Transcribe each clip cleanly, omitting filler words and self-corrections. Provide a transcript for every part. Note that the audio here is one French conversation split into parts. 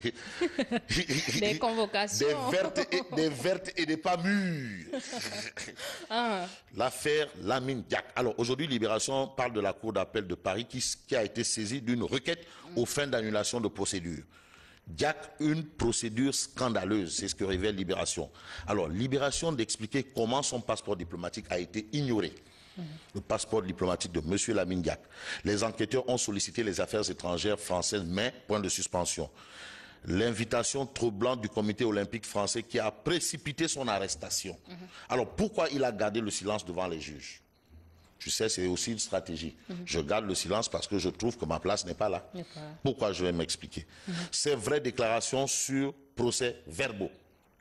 Des convocations. Des vertes et des pas mûres. Ah. L'affaire Lamine Diack. Alors aujourd'hui, Libération parle de la Cour d'appel de Paris qui a été saisie d'une requête aux fins d'annulation de procédure. Diack, une procédure scandaleuse, c'est ce que révèle Libération. Alors, Libération d'expliquer comment son passeport diplomatique a été ignoré. Le passeport diplomatique de M. Lamine Diack. Les enquêteurs ont sollicité les affaires étrangères françaises, mais point de suspension. L'invitation troublante du comité olympique français qui a précipité son arrestation. Alors, pourquoi il a gardé le silence devant les juges? Tu sais, c'est aussi une stratégie. Je garde le silence parce que je trouve que ma place n'est pas là. Pourquoi? Je vais m'expliquer. Ces vraies déclarations sur procès verbaux.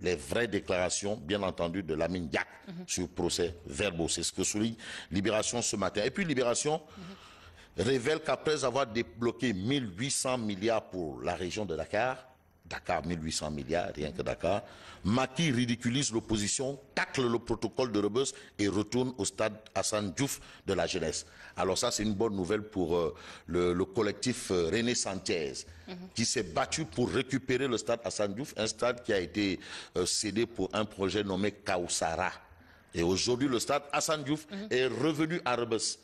Les vraies déclarations, bien entendu, de Lamine Diack sur procès verbaux. C'est ce que souligne Libération ce matin. Et puis Libération révèle qu'après avoir débloqué 1800 milliards pour la région de Dakar, 1800 milliards, rien que Dakar, Macky ridiculise l'opposition, tacle le protocole de Rebeuss et retourne au stade Assane Diouf de la jeunesse. Alors ça, c'est une bonne nouvelle pour le collectif René Sanchez, qui s'est battu pour récupérer le stade Assane Diouf, un stade qui a été cédé pour un projet nommé Kaoussara. Et aujourd'hui, le stade Assane Diouf est revenu à Rebeuss.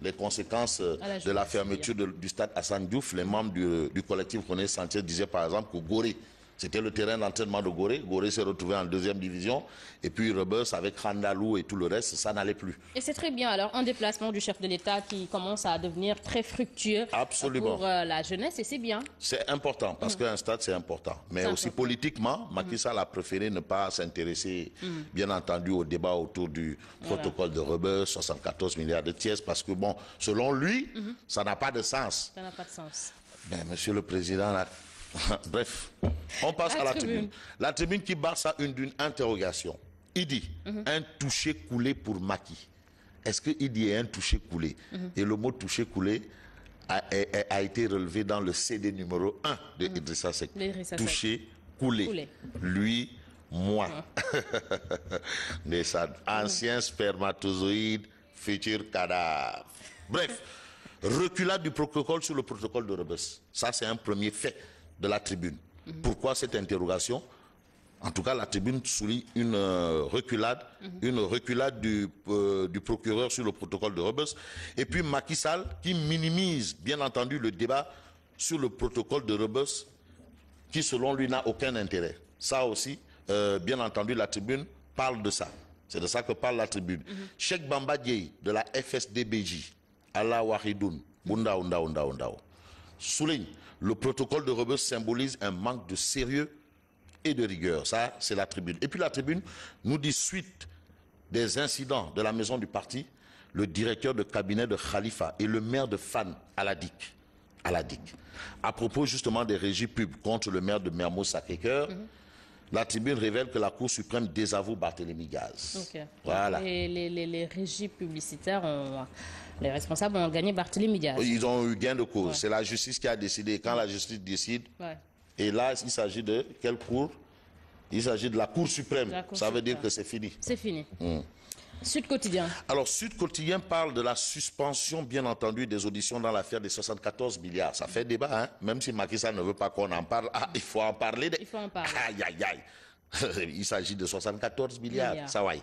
Les conséquences de la fermeture du stade Assane Diouf, les membres du collectif René Sanchez disaient par exemple que Gorée, c'était le terrain d'entraînement de Gorée. Gorée s'est retrouvé en deuxième division. Et puis Rebeuss avec Randalou et tout le reste, ça n'allait plus. Et c'est très bien alors, un déplacement du chef de l'État qui commence à devenir très fructueux. Absolument. Pour la jeunesse, et c'est bien. C'est important, parce qu'un stade, c'est important. Mais aussi politiquement, Macky Sall a préféré ne pas s'intéresser, bien entendu, au débat autour du protocole de Rebeuss, 74 milliards de tiers, parce que, bon, selon lui, ça n'a pas de sens. Ça n'a pas de sens. Ben, monsieur le Président, là... Bref, on passe à la tribune. La tribune qui barre ça d'une interrogation. Il dit, un toucher coulé pour Macky. Est-ce qu'il dit un toucher coulé? Et le mot toucher coulé a été relevé dans le CD numéro 1 de Idrissa Seck. Toucher coulé. Lui, moi. Des anciens spermatozoïdes, futur cadavre. Bref, reculade du protocole sur le protocole de Rebeuss. Ça, c'est un premier fait de la tribune. Pourquoi cette interrogation? En tout cas, la tribune souligne une reculade du procureur sur le protocole de Rebeuss. Et puis Macky Sall qui minimise, bien entendu, le débat sur le protocole de Rebeuss, qui selon lui n'a aucun intérêt. Ça aussi, bien entendu, la tribune parle de ça. C'est de ça que parle la tribune. Cheikh Bamba Dièye de la FSDBJ, Allah Wahidoun, Bunda Unda Unda Unda, souligne, le protocole de Rebeuss symbolise un manque de sérieux et de rigueur. Ça, c'est la tribune. Et puis la tribune nous dit, suite des incidents de la maison du parti, le directeur de cabinet de Khalifa et le maire de Fann, Aladik, à propos justement des régies pubs contre le maire de Mermoz Sacré-Cœur, la tribune révèle que la Cour suprême désavoue Barthélémy Gaz. Voilà. Et les régies publicitaires, les responsables ont gagné Barthélémy Gaz. Ils ont eu gain de cause. C'est la justice qui a décidé. Quand la justice décide, et là, il s'agit de quelle cour? Il s'agit de la Cour suprême. Ça veut dire que c'est fini. C'est fini. Sud Quotidien. Alors, Sud Quotidien parle de la suspension, bien entendu, des auditions dans l'affaire des 74 milliards. Ça fait débat, hein? Même si Macky Sall ne veut pas qu'on en parle. Ah, il faut en parler. Il faut en parler. Aïe, aïe, aïe. Il s'agit de 74 milliards. Ça va.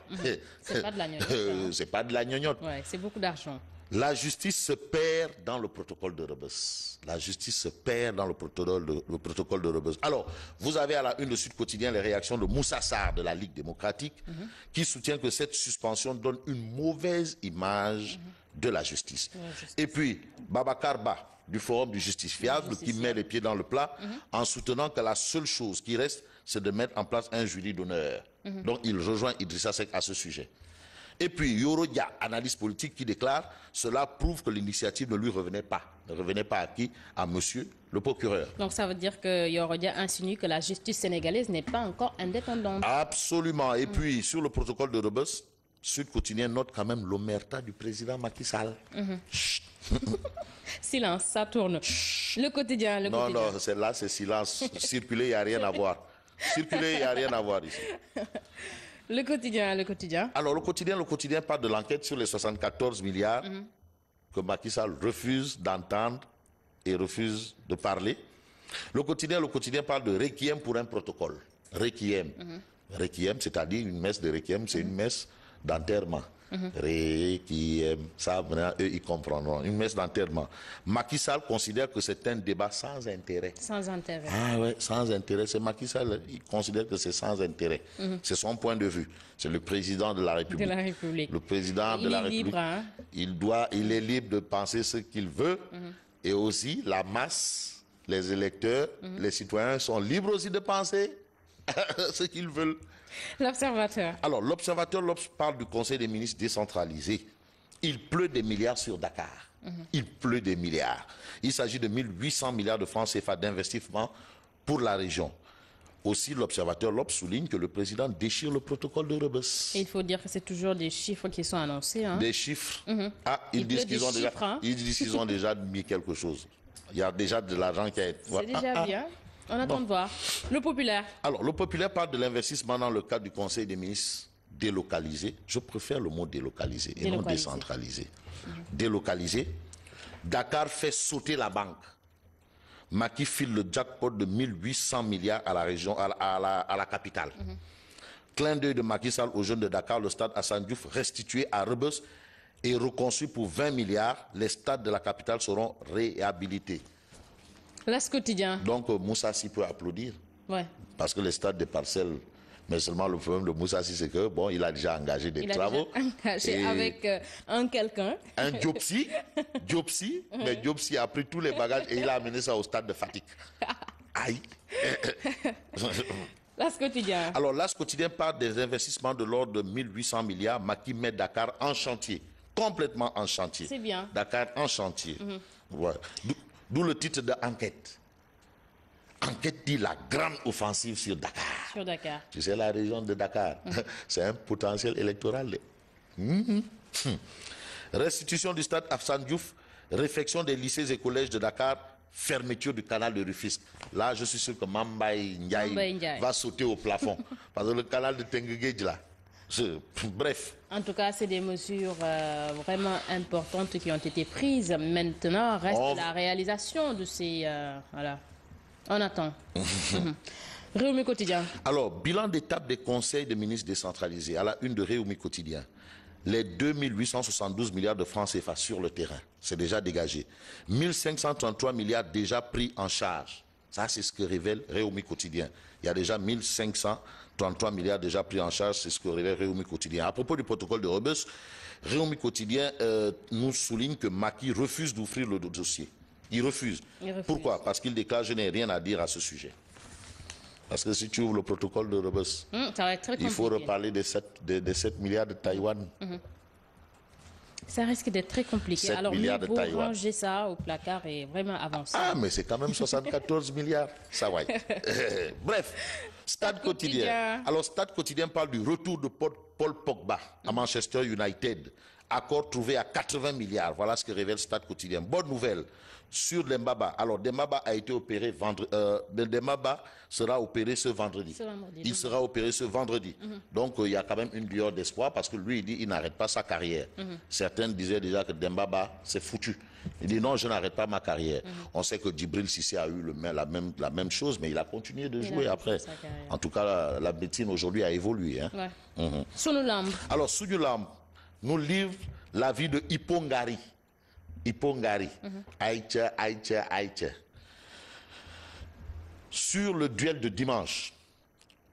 C'est pas de la gnognotte. C'est pas de la gnognotte. Ouais, c'est beaucoup d'argent. La justice se perd dans le protocole de Rebeuss. La justice se perd dans le protocole de Rebeuss. Alors, vous avez à la une de Sud Quotidien les réactions de Moussa Sarr de la Ligue démocratique qui soutient que cette suspension donne une mauvaise image de la justice. Et puis, Babacar Ba du Forum du Justiciable qui met les pieds dans le plat en soutenant que la seule chose qui reste, c'est de mettre en place un jury d'honneur. Donc, il rejoint Idrissa Seck à ce sujet. Et puis, Yoro Dia, analyste politique, qui déclare « Cela prouve que l'initiative ne lui revenait pas. » Ne revenait pas à qui? À monsieur le procureur. Donc ça veut dire que Yoro Dia insinue que la justice sénégalaise n'est pas encore indépendante. Absolument. Et puis, sur le protocole de Rebeuss, Sud Quotidien note quand même l'omerta du président Macky Sall. Silence, ça tourne. Le quotidien, le quotidien. Non, celle-là, c'est silence. Circuler, il n'y a rien à voir. Circuler, il n'y a rien à voir ici. Le quotidien, le quotidien. Alors, le quotidien parle de l'enquête sur les 74 milliards que Macky Sall refuse d'entendre et refuse de parler. Le quotidien parle de requiem pour un protocole. Requiem. Requiem, c'est-à-dire une messe de requiem, c'est une messe d'enterrement. Requiem, ça, eux, ils comprendront. Une messe d'enterrement. Macky Sall considère que c'est un débat sans intérêt. Sans intérêt. Ah ouais, sans intérêt. C'est Macky Sall, il considère que c'est sans intérêt. C'est son point de vue. C'est le président de la République. De la République. Le président de la République. Libre, hein? Il est libre de penser ce qu'il veut. Et aussi, la masse, les électeurs, les citoyens sont libres aussi de penser ce qu'ils veulent. L'observateur. Alors, l'observateur parle du Conseil des ministres décentralisé. Il pleut des milliards sur Dakar. Il pleut des milliards. Il s'agit de 1800 milliards de francs CFA d'investissement pour la région. Aussi, l'observateur souligne que le président déchire le protocole de Rebeuss. Et il faut dire que c'est toujours des chiffres qui sont annoncés. Hein? Des chiffres. Ah, ils disent qu'ils ont déjà mis quelque chose. Il y a déjà de l'argent qui a été... C'est déjà bien. On attend de voir. Le populaire. Alors, le populaire parle de l'investissement dans le cadre du Conseil des ministres délocalisé. Je préfère le mot délocalisé et non décentralisé. Délocalisé. Dakar fait sauter la banque. Macky file le jackpot de 1800 milliards à la région, à la capitale. Clin d'œil de Macky Sall aux jeunes de Dakar, le stade Hassan Diouf restitué à Rebeuss et reconstruit pour 20 milliards. Les stades de la capitale seront réhabilités. L'As quotidien. Donc Moussa Sy peut applaudir. Ouais. Parce que les stades des parcelles, mais seulement le problème de Moussa Sy, c'est que bon, il a déjà engagé des travaux. Avec un quelqu'un. Un Diopsi, mais Diopsi a pris tous les bagages et il a amené ça au stade de Fatick. Aïe. L'As quotidien. Alors l'As quotidien parle des investissements de l'ordre de 1800 milliards. Macky met Dakar en chantier, complètement en chantier. C'est bien. Dakar en chantier. Ouais. D'où le titre de Enquête. Enquête dit la grande offensive sur Dakar. Sur Dakar. Tu sais, la région de Dakar, c'est un potentiel électoral. Restitution du stade Hassan Diouf, réfection des lycées et collèges de Dakar, fermeture du canal de Rufisque. Là, je suis sûr que Mambaye Ndiaye va sauter au plafond. Parce que le canal de Tenguegedj, là, bref. En tout cas, c'est des mesures vraiment importantes qui ont été prises. Maintenant, reste la réalisation de ces... voilà. On attend. Réumi Quotidien. Alors, bilan d'étape des conseils des ministres décentralisés à la une de Réumi Quotidien. Les 2872 milliards de francs CFA sur le terrain, c'est déjà dégagé. 1533 milliards déjà pris en charge. Ça, c'est ce que révèle Réumi Quotidien. Il y a déjà 1533 milliards déjà pris en charge, c'est ce que révèle Réumi Quotidien. À propos du protocole de Rebeuss, Réumi Quotidien nous souligne que Macky refuse d'ouvrir le dossier. Il refuse. Pourquoi? Parce qu'il déclare: je n'ai rien à dire à ce sujet. Parce que si tu ouvres le protocole de Rebeuss, ça va être très compliqué. Il faut reparler des 7 milliards de Taïwan. Ça risque d'être très compliqué. Alors, mieux vaut ranger ça au placard et vraiment avancer. Ah, mais c'est quand même 74 milliards. Ça va. Bref, Stade quotidien. Alors, Stade quotidien parle du retour de Paul Pogba à Manchester United. Accord trouvé à 80 milliards. Voilà ce que révèle Stade quotidien. Bonne nouvelle sur Dembaba. Alors, Dembaba a été opéré vendredi. Dembaba sera opéré ce vendredi. Il sera opéré ce vendredi. Donc, il y a quand même une lueur d'espoir parce que lui, il dit qu'il n'arrête pas sa carrière. Certains disaient déjà que Dembaba, c'est foutu. Il dit non, je n'arrête pas ma carrière. On sait que Djibril Cissé a eu la même chose, mais il a continué de jouer après. En tout cas, la médecine aujourd'hui a évolué. Hein. Ouais. Sunulamb. Alors, Sunulamb nous livre la vie de Hippo-Ngari. Hippo-Ngari. Aïcha. Sur le duel de dimanche,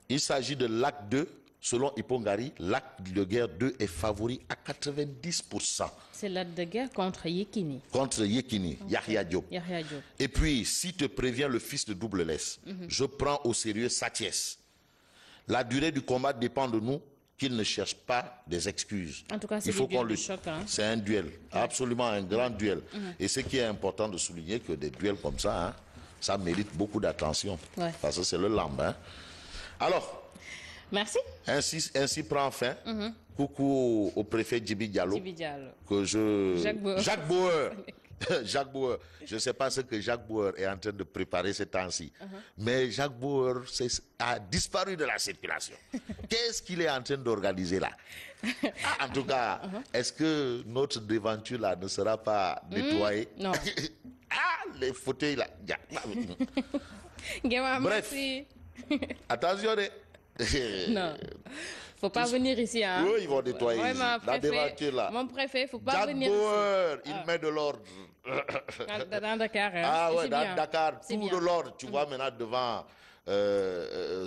il s'agit de l'acte 2. Selon Hippo-Ngari, l'acte de guerre 2 est favori à 90%. C'est l'acte de guerre contre Yekini. Contre Yekini, Yahya Diop. Et puis, si te prévient le fils de Double Less, je prends au sérieux Satiès. La durée du combat dépend de nous, qu'il ne cherche pas des excuses. En tout cas, c'est un duel de choc. Hein? C'est un duel, absolument un grand duel. Et ce qui est important de souligner, que des duels comme ça, hein, ça mérite beaucoup d'attention. Parce que c'est le lamb. Hein. Alors, merci. Ainsi prend fin. Coucou au préfet Djibi Diallo. Que Jacques Bauer. Jacques Bauer. Je ne sais pas ce que Jacques Bauer est en train de préparer ces temps-ci. Mais Jacques Bauer a disparu de la circulation. Qu'est-ce qu'il est en train d'organiser là? En tout cas, est-ce que notre devanture là ne sera pas nettoyée? Non. les fauteuils là. Guéma, Bref. merci. Attention, Non. Faut pas venir ici, hein. Oui, ils vont nettoyer ici. Vraiment, La préfet, déventure là. mon préfet, faut pas Jack venir Bauer, ici. il met de l'ordre. Dans Dakar, hein. Ah Et ouais, c'est dans bien. Dakar, C'est tout bien. de l'ordre. Tu vois maintenant devant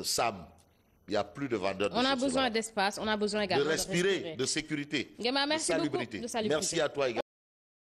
Sam, il n'y a plus de vendeurs de On a chaussures besoin là. d'espace, on a besoin également De respirer, de sécurité, Guéma, merci de beaucoup. salubrité. De salubrité. Merci à toi également.